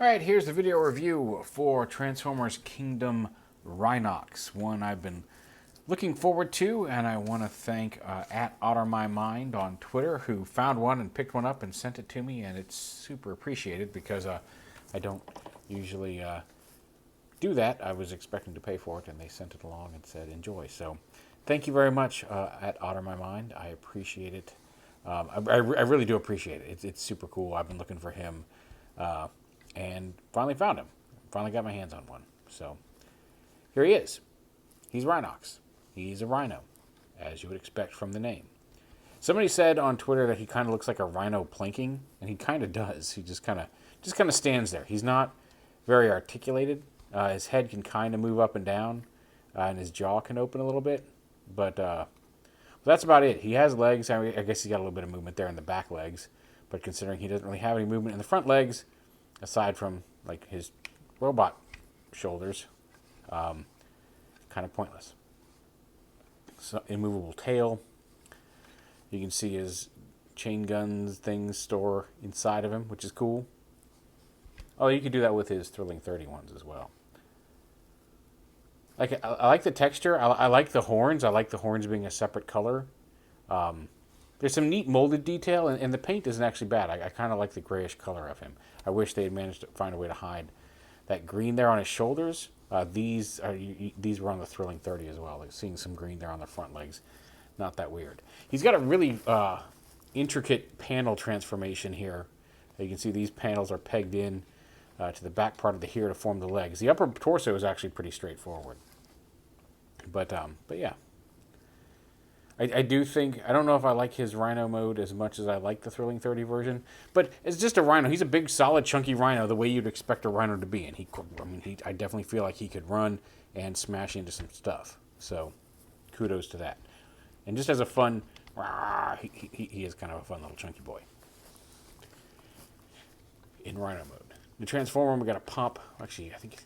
Alright, here's the video review for Transformers Kingdom Rhinox, one I've been looking forward to, and I want to thank at OtterMyMind on Twitter, who found one and picked one up and sent it to me, and it's super appreciated because I don't usually do that. I was expecting to pay for it, and they sent it along and said enjoy. So thank you very much at OtterMyMind. I appreciate it. I really do appreciate it. It's super cool. I've been looking for him. And finally found him. Finally got my hands on one. So here he is. He's Rhinox. He's a rhino, as you would expect from the name. Somebody said on Twitter that he kind of looks like a rhino plinking, and he kind of does. He just kind of stands there. He's not very articulated. His head can kind of move up and down, and his jaw can open a little bit. But that's about it. He has legs. I guess he's got a little bit of movement there in the back legs. But considering he doesn't really have any movement in the front legs, aside from like his robot shoulders, kind of pointless. So, immovable tail. You can see his chain guns things store inside of him, which is cool. Oh, you could do that with his Thrilling 30 ones as well. Like I like the texture. I like the horns. I like the horns being a separate color. There's some neat molded detail, and the paint isn't actually bad. I kind of like the grayish color of him. I wish they had managed to find a way to hide that green there on his shoulders. These were on the Thrilling 30 as well. Like seeing some green there on the front legs. Not that weird. He's got a really intricate panel transformation here. You can see these panels are pegged in to the back part of the here to form the legs. The upper torso is actually pretty straightforward. But yeah. I do think, I don't know if I like his Rhino mode as much as I like the Thrilling 30 version, but it's just a Rhino. He's a big, solid, chunky Rhino the way you'd expect a Rhino to be. And I definitely feel like he could run and smash into some stuff. So kudos to that. And just as a fun, he is kind of a fun little chunky boy. In Rhino mode. The Transformer, we got a pop. Actually, I think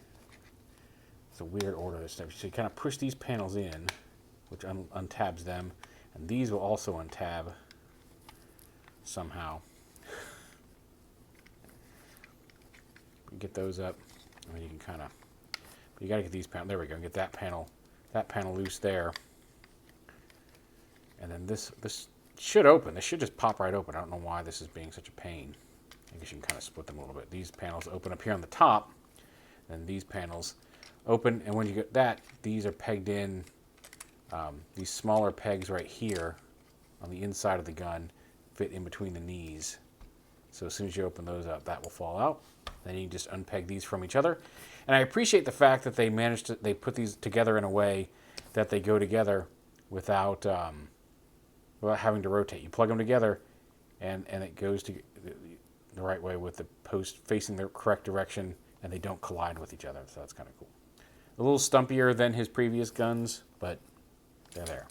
it's a weird order this time. So you kind of push these panels in, which untabs them, and these will also untab somehow. Get those up, and you can kind of. You got to get these panels. There we go. Get that panel loose there, and then this should open. This should just pop right open. I don't know why this is being such a pain. I guess you can kind of split them a little bit. These panels open up here on the top, and these panels open, and when you get that, these are pegged in. These smaller pegs right here on the inside of the gun fit in between the knees. So as soon as you open those up, that will fall out. Then you can just unpeg these from each other. And I appreciate the fact that they put these together in a way that they go together without having to rotate. You plug them together, and it goes to the right way with the post facing the correct direction, and they don't collide with each other. So that's kind of cool. A little stumpier than his previous guns, but they're there.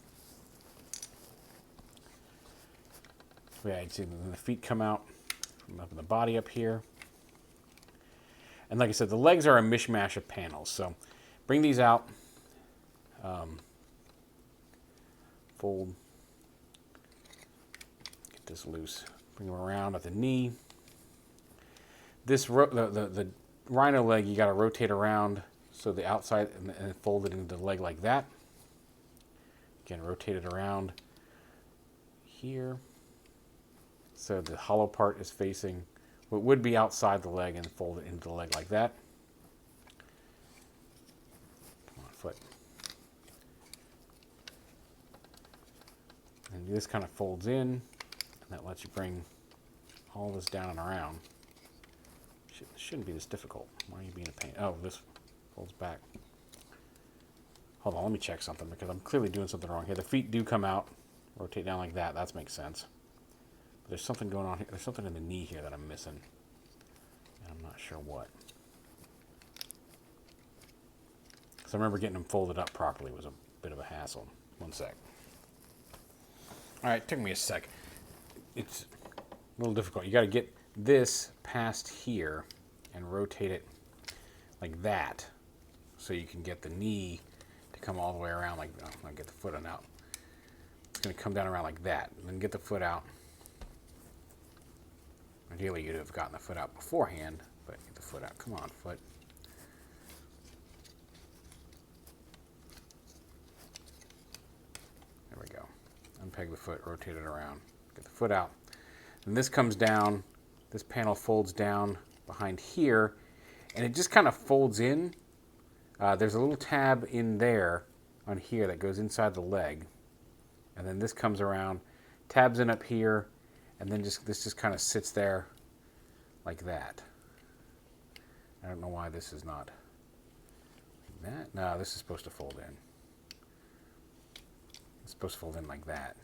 Yeah, you can see the feet come out from up in the body up here. And like I said, the legs are a mishmash of panels. So bring these out. Fold. Get this loose. Bring them around at the knee. This the Rhino leg, you got to rotate around so the outside and fold it into the leg like that. Again, rotate it around here. So the hollow part is facing what would be outside the leg, and fold it into the leg like that. Come on, foot. And this kind of folds in, and that lets you bring all this down and around. Shouldn't be this difficult. Why are you being a pain? Oh, this folds back. Hold on, let me check something because I'm clearly doing something wrong here. The feet do come out, rotate down like that. That makes sense. But there's something going on here. There's something in the knee here that I'm missing. And I'm not sure what. So I remember getting them folded up properly was a bit of a hassle. One sec. All right, it took me a sec. It's a little difficult. You got to get this past here and rotate it like that so you can get the knee to come all the way around like that. I'll get the foot on out. It's going to come down around like that. And then get the foot out. Ideally, you'd have gotten the foot out beforehand But get the foot out. Come on, foot. There we go. Unpeg the foot, rotate it around. Get the foot out. And this comes down. This panel folds down behind here, and it just kind of folds in. There's a little tab in there on here that goes inside the leg. And then this comes around, tabs in up here, and then this just kind of sits there like that. I don't know why this is not like that. No, this is supposed to fold in. It's supposed to fold in like that.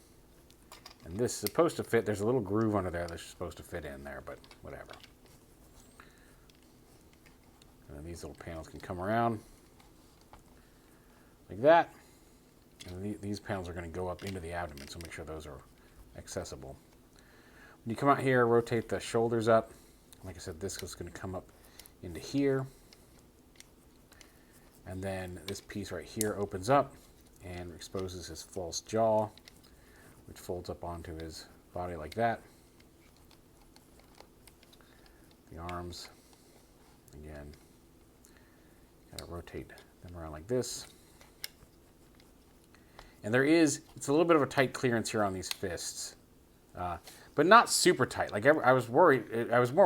And this is supposed to fit. There's a little groove under there that's supposed to fit in there, but whatever. And then these little panels can come around like that. And these panels are going to go up into the abdomen, so make sure those are accessible. When you come out here, rotate the shoulders up. Like I said, this is going to come up into here. And then this piece right here opens up and exposes his false jaw, which folds up onto his body like that. The arms, again, got to rotate them around like this. And it's a little bit of a tight clearance here on these fists, but not super tight. Like I was more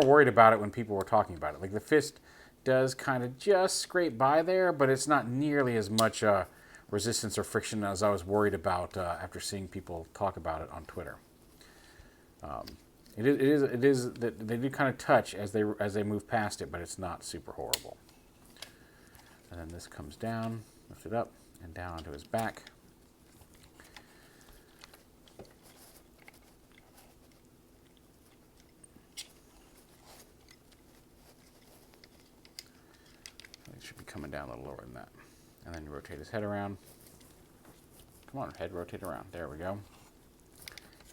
worried about it when people were talking about it. Like the fist does kind of just scrape by there, but it's not nearly as much resistance or friction as I was worried about after seeing people talk about it on Twitter. It is that they do kind of touch as they move past it, but it's not super horrible. And then this comes down, lift it up, and down onto his back. Should be coming down a little lower than that. And then you rotate his head around. Come on, head, rotate around. There we go.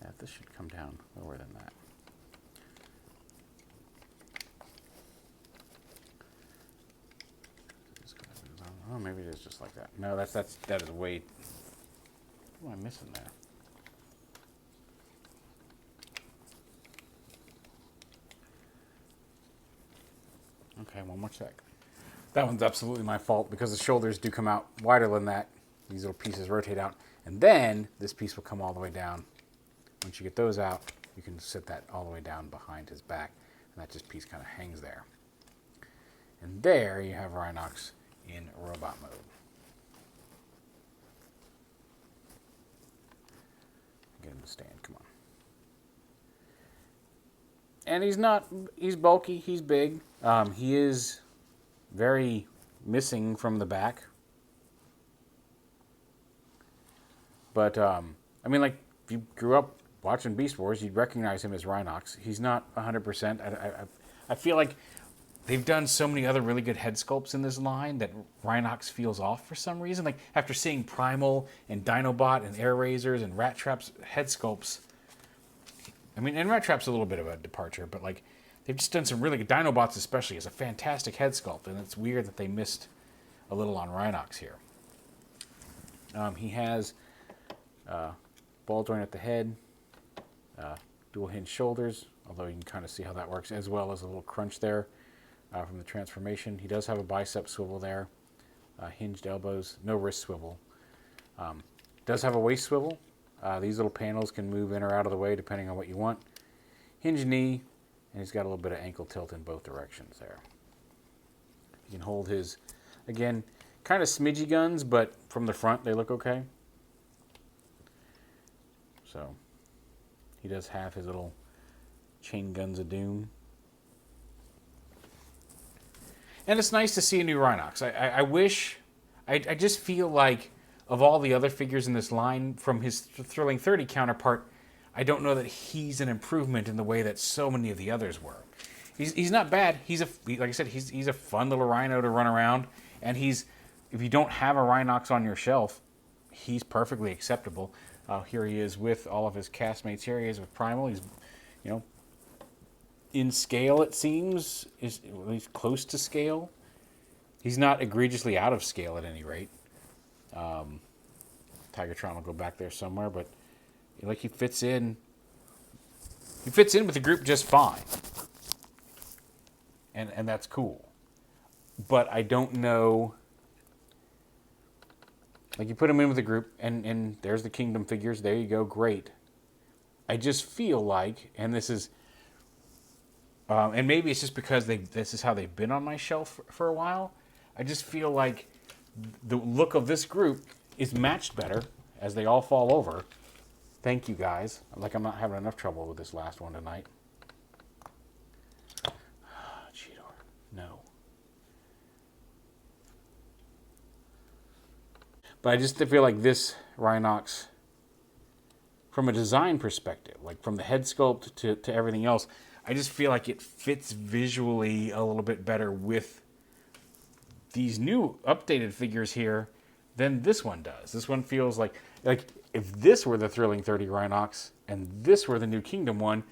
Yeah, this should come down lower than that. Oh, maybe it is just like that. No, that is way. What am I missing there? Okay, one more sec. That one's absolutely my fault because the shoulders do come out wider than that. These little pieces rotate out. And then this piece will come all the way down. Once you get those out, you can sit that all the way down behind his back. And that just piece kind of hangs there. And there you have Rhinox in robot mode. Get him to stand, come on. And he's bulky, he's big. He is very missing from the back. But, I mean, like, if you grew up watching Beast Wars, you'd recognize him as Rhinox. He's not 100%. I feel like they've done so many other really good head sculpts in this line that Rhinox feels off for some reason. Like, after seeing Primal and Dinobot and Air Razors and Rat Trap's head sculpts, I mean, and Rat Trap's a little bit of a departure, but, like, they've just done some really good. Dinobots especially is a fantastic head sculpt, and it's weird that they missed a little on Rhinox here. He has ball joint at the head, dual hinge shoulders, although you can kind of see how that works, as well as a little crunch there from the transformation. He does have a bicep swivel there, hinged elbows, no wrist swivel. Does have a waist swivel. These little panels can move in or out of the way depending on what you want. Hinged knee, and he's got a little bit of ankle tilt in both directions there. You can hold his, again, kind of smidgy guns, but from the front they look okay. So he does have his little chain guns of doom. And it's nice to see a new Rhinox. I wish, I just feel like of all the other figures in this line, from his Thrilling 30 counterpart, I don't know that he's an improvement in the way that so many of the others were. He's not bad. Like I said, he's a fun little Rhino to run around. And if you don't have a Rhinox on your shelf, he's perfectly acceptable. Here he is with all of his castmates. Here he is with Primal. He's, in scale, it seems, is at least close to scale. He's not egregiously out of scale at any rate. Tigertron will go back there somewhere, but like he fits in. He fits in with the group just fine. and that's cool. But I don't know. Like, you put them in with a group, and there's the Kingdom figures. There you go, great. I just feel like, and this is, and maybe it's just because this is how they've been on my shelf for a while. I just feel like the look of this group is matched better as they all fall over. Thank you, guys. Like, I'm not having enough trouble with this last one tonight. Cheetor, no. But I just feel like this Rhinox, from a design perspective, like from the head sculpt to everything else, I just feel like it fits visually a little bit better with these new updated figures here than this one does. This one feels like if this were the Thrilling 30 Rhinox and this were the new Kingdom one,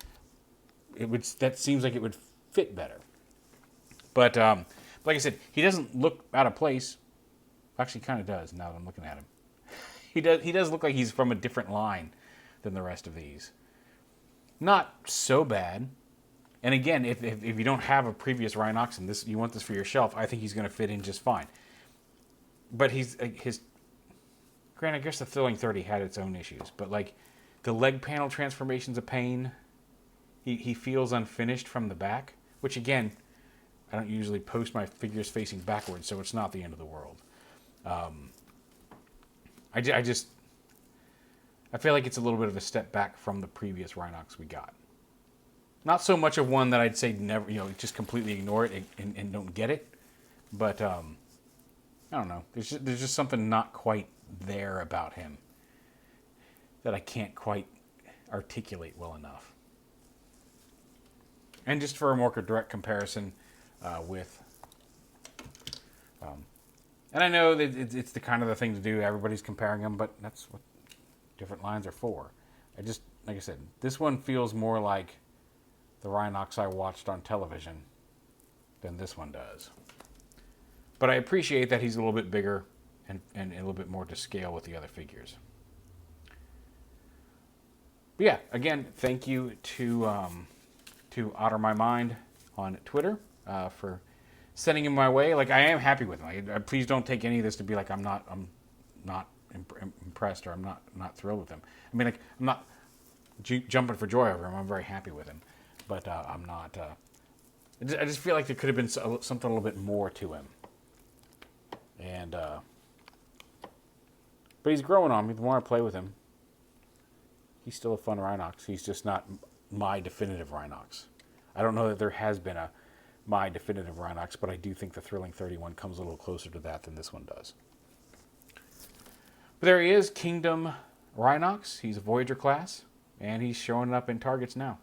that seems like it would fit better. But like I said, he doesn't look out of place. Actually, kind of does now that I'm looking at him. He does look like he's from a different line than the rest of these. Not so bad. And again, if you don't have a previous Rhinox and you want this for your shelf, I think he's going to fit in just fine. But granted, I guess the Thrilling 30 had its own issues, but like the leg panel transformation's a pain. He feels unfinished from the back, which again, I don't usually post my figures facing backwards, so it's not the end of the world. I feel like it's a little bit of a step back from the previous Rhinox we got. Not so much of one that I'd say never, just completely ignore it and don't get it. But I don't know. There's just something not quite there about him that I can't quite articulate well enough. And just for a more direct comparison with, and I know that it's the kind of the thing to do. Everybody's comparing them, but that's what different lines are for. Like I said, this one feels more like the Rhinox I watched on television than this one does. But I appreciate that he's a little bit bigger and a little bit more to scale with the other figures. But yeah, again, thank you to Otter My Mind on Twitter for sending him my way. Like, I am happy with him. Please don't take any of this to be like I'm not impressed or I'm not thrilled with him. I mean, like, I'm not jumping for joy over him. I'm very happy with him. But I'm not. I just feel like there could have been something a little bit more to him. And but he's growing on me. The more I play with him, he's still a fun Rhinox. He's just not my definitive Rhinox. I don't know that there has been my definitive Rhinox, but I do think the Thrilling 31 comes a little closer to that than this one does. But there he is, Kingdom Rhinox. He's a Voyager class, and he's showing up in Targets now.